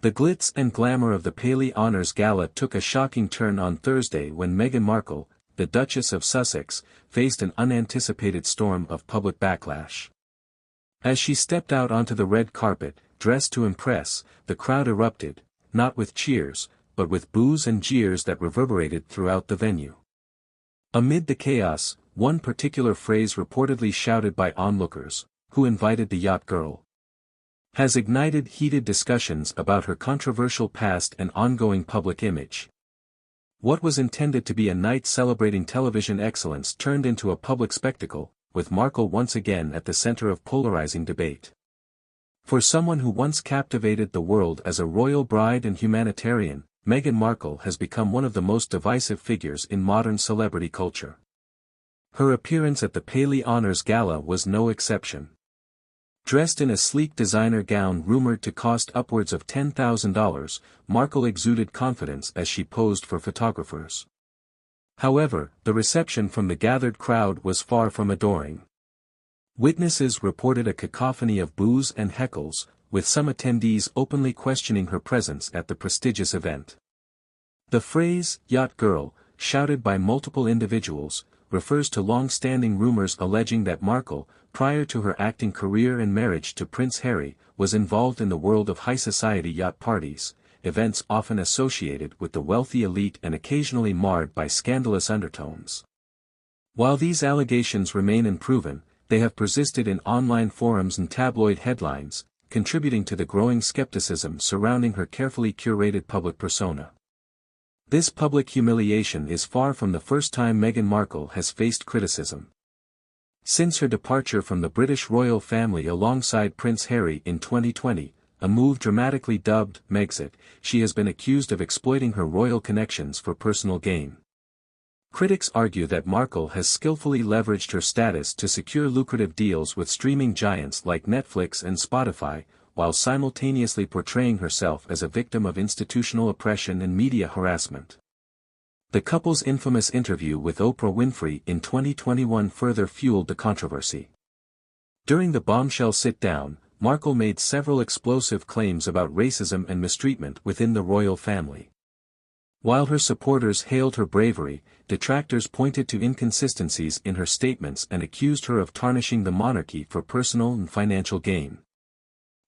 The glitz and glamour of the Paley Honors Gala took a shocking turn on Thursday when Meghan Markle, the Duchess of Sussex, faced an unanticipated storm of public backlash. As she stepped out onto the red carpet, dressed to impress, the crowd erupted, not with cheers, but with boos and jeers that reverberated throughout the venue. Amid the chaos, one particular phrase reportedly shouted by onlookers, "Who invited the yacht girl?" has ignited heated discussions about her controversial past and ongoing public image. What was intended to be a night celebrating television excellence turned into a public spectacle, with Markle once again at the center of polarizing debate. For someone who once captivated the world as a royal bride and humanitarian, Meghan Markle has become one of the most divisive figures in modern celebrity culture. Her appearance at the Paley Honors Gala was no exception. Dressed in a sleek designer gown rumored to cost upwards of $10,000, Markle exuded confidence as she posed for photographers. However, the reception from the gathered crowd was far from adoring. Witnesses reported a cacophony of boos and heckles, with some attendees openly questioning her presence at the prestigious event. The phrase, "yacht girl," shouted by multiple individuals, refers to long-standing rumors alleging that Markle, prior to her acting career and marriage to Prince Harry, was involved in the world of high society yacht parties, events often associated with the wealthy elite and occasionally marred by scandalous undertones. While these allegations remain unproven, they have persisted in online forums and tabloid headlines, contributing to the growing skepticism surrounding her carefully curated public persona. This public humiliation is far from the first time Meghan Markle has faced criticism. Since her departure from the British royal family alongside Prince Harry in 2020, a move dramatically dubbed Megxit, she has been accused of exploiting her royal connections for personal gain. Critics argue that Markle has skillfully leveraged her status to secure lucrative deals with streaming giants like Netflix and Spotify, while simultaneously portraying herself as a victim of institutional oppression and media harassment. The couple's infamous interview with Oprah Winfrey in 2021 further fueled the controversy. During the bombshell sit-down, Markle made several explosive claims about racism and mistreatment within the royal family. While her supporters hailed her bravery, detractors pointed to inconsistencies in her statements and accused her of tarnishing the monarchy for personal and financial gain.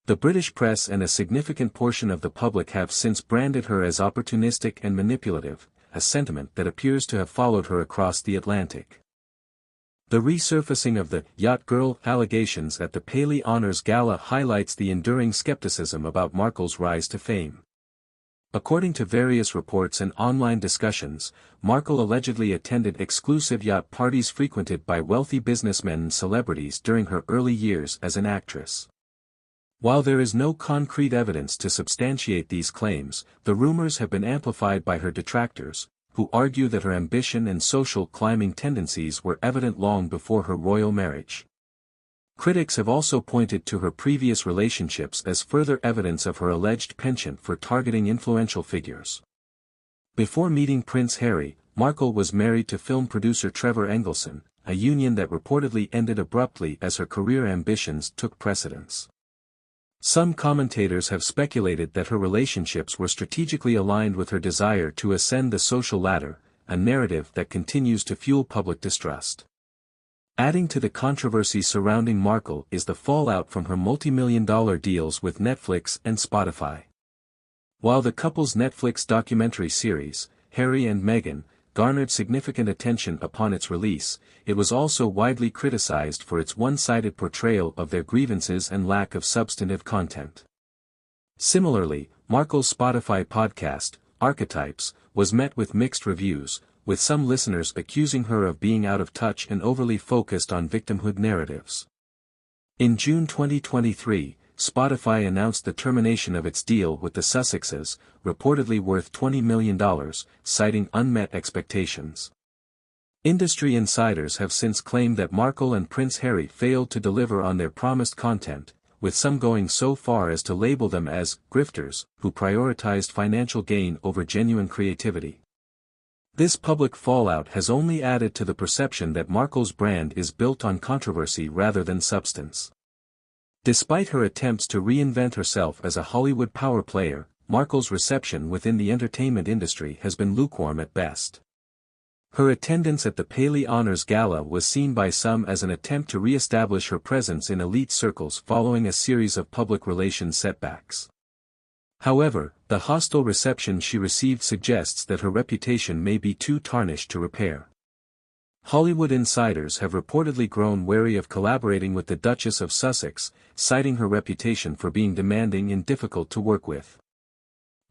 The British press and a significant portion of the public have since branded her as opportunistic and manipulative, a sentiment that appears to have followed her across the Atlantic. The resurfacing of the "yacht girl" allegations at the Paley Honors Gala highlights the enduring skepticism about Markle's rise to fame. According to various reports and online discussions, Markle allegedly attended exclusive yacht parties frequented by wealthy businessmen and celebrities during her early years as an actress. While there is no concrete evidence to substantiate these claims, the rumors have been amplified by her detractors, who argue that her ambition and social climbing tendencies were evident long before her royal marriage. Critics have also pointed to her previous relationships as further evidence of her alleged penchant for targeting influential figures. Before meeting Prince Harry, Markle was married to film producer Trevor Engelson, a union that reportedly ended abruptly as her career ambitions took precedence. Some commentators have speculated that her relationships were strategically aligned with her desire to ascend the social ladder, a narrative that continues to fuel public distrust. Adding to the controversy surrounding Markle is the fallout from her multi-million-dollar deals with Netflix and Spotify. While the couple's Netflix documentary series, Harry and Meghan, garnered significant attention upon its release, it was also widely criticized for its one-sided portrayal of their grievances and lack of substantive content. Similarly, Markle's Spotify podcast, Archetypes, was met with mixed reviews, with some listeners accusing her of being out of touch and overly focused on victimhood narratives. In June 2023, Spotify announced the termination of its deal with the Sussexes, reportedly worth $20 million, citing unmet expectations. Industry insiders have since claimed that Markle and Prince Harry failed to deliver on their promised content, with some going so far as to label them as grifters, who prioritized financial gain over genuine creativity. This public fallout has only added to the perception that Markle's brand is built on controversy rather than substance. Despite her attempts to reinvent herself as a Hollywood power player, Markle's reception within the entertainment industry has been lukewarm at best. Her attendance at the Paley Honors Gala was seen by some as an attempt to re-establish her presence in elite circles following a series of public relations setbacks. However, the hostile reception she received suggests that her reputation may be too tarnished to repair. Hollywood insiders have reportedly grown wary of collaborating with the Duchess of Sussex, citing her reputation for being demanding and difficult to work with.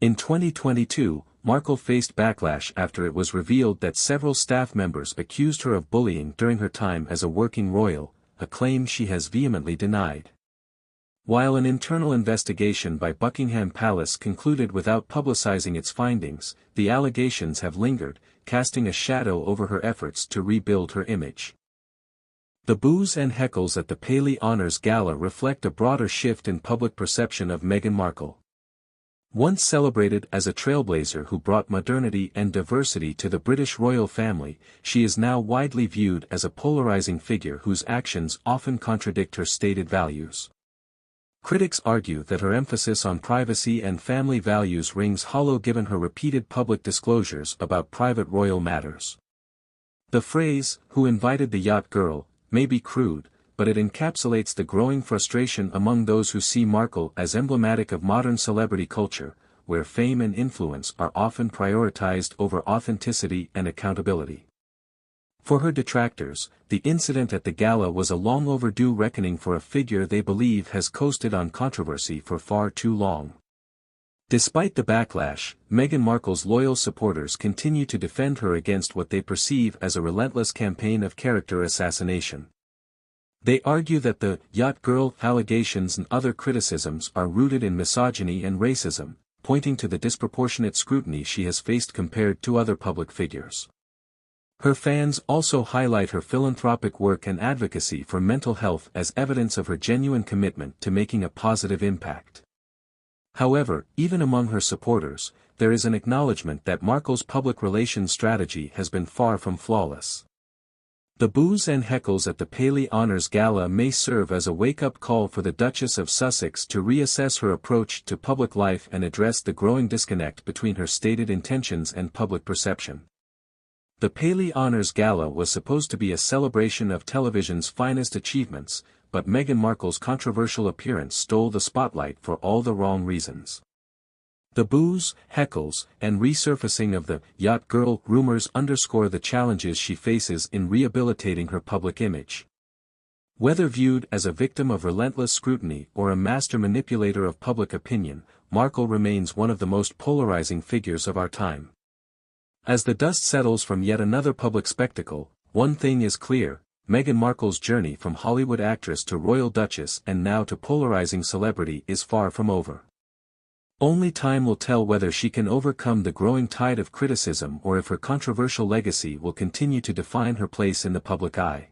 In 2022, Markle faced backlash after it was revealed that several staff members accused her of bullying during her time as a working royal, a claim she has vehemently denied. While an internal investigation by Buckingham Palace concluded without publicizing its findings, the allegations have lingered, casting a shadow over her efforts to rebuild her image. The boos and heckles at the Paley Honors Gala reflect a broader shift in public perception of Meghan Markle. Once celebrated as a trailblazer who brought modernity and diversity to the British royal family, she is now widely viewed as a polarizing figure whose actions often contradict her stated values. Critics argue that her emphasis on privacy and family values rings hollow given her repeated public disclosures about private royal matters. The phrase, "who invited the yacht girl," may be crude, but it encapsulates the growing frustration among those who see Markle as emblematic of modern celebrity culture, where fame and influence are often prioritized over authenticity and accountability. For her detractors, the incident at the gala was a long overdue reckoning for a figure they believe has coasted on controversy for far too long. Despite the backlash, Meghan Markle's loyal supporters continue to defend her against what they perceive as a relentless campaign of character assassination. They argue that the "yacht girl" allegations and other criticisms are rooted in misogyny and racism, pointing to the disproportionate scrutiny she has faced compared to other public figures. Her fans also highlight her philanthropic work and advocacy for mental health as evidence of her genuine commitment to making a positive impact. However, even among her supporters, there is an acknowledgement that Markle's public relations strategy has been far from flawless. The boos and heckles at the Paley Honors Gala may serve as a wake-up call for the Duchess of Sussex to reassess her approach to public life and address the growing disconnect between her stated intentions and public perception. The Paley Honors Gala was supposed to be a celebration of television's finest achievements, but Meghan Markle's controversial appearance stole the spotlight for all the wrong reasons. The boos, heckles, and resurfacing of the "yacht girl" rumors underscore the challenges she faces in rehabilitating her public image. Whether viewed as a victim of relentless scrutiny or a master manipulator of public opinion, Markle remains one of the most polarizing figures of our time. As the dust settles from yet another public spectacle, one thing is clear: Meghan Markle's journey from Hollywood actress to royal duchess and now to polarizing celebrity is far from over. Only time will tell whether she can overcome the growing tide of criticism or if her controversial legacy will continue to define her place in the public eye.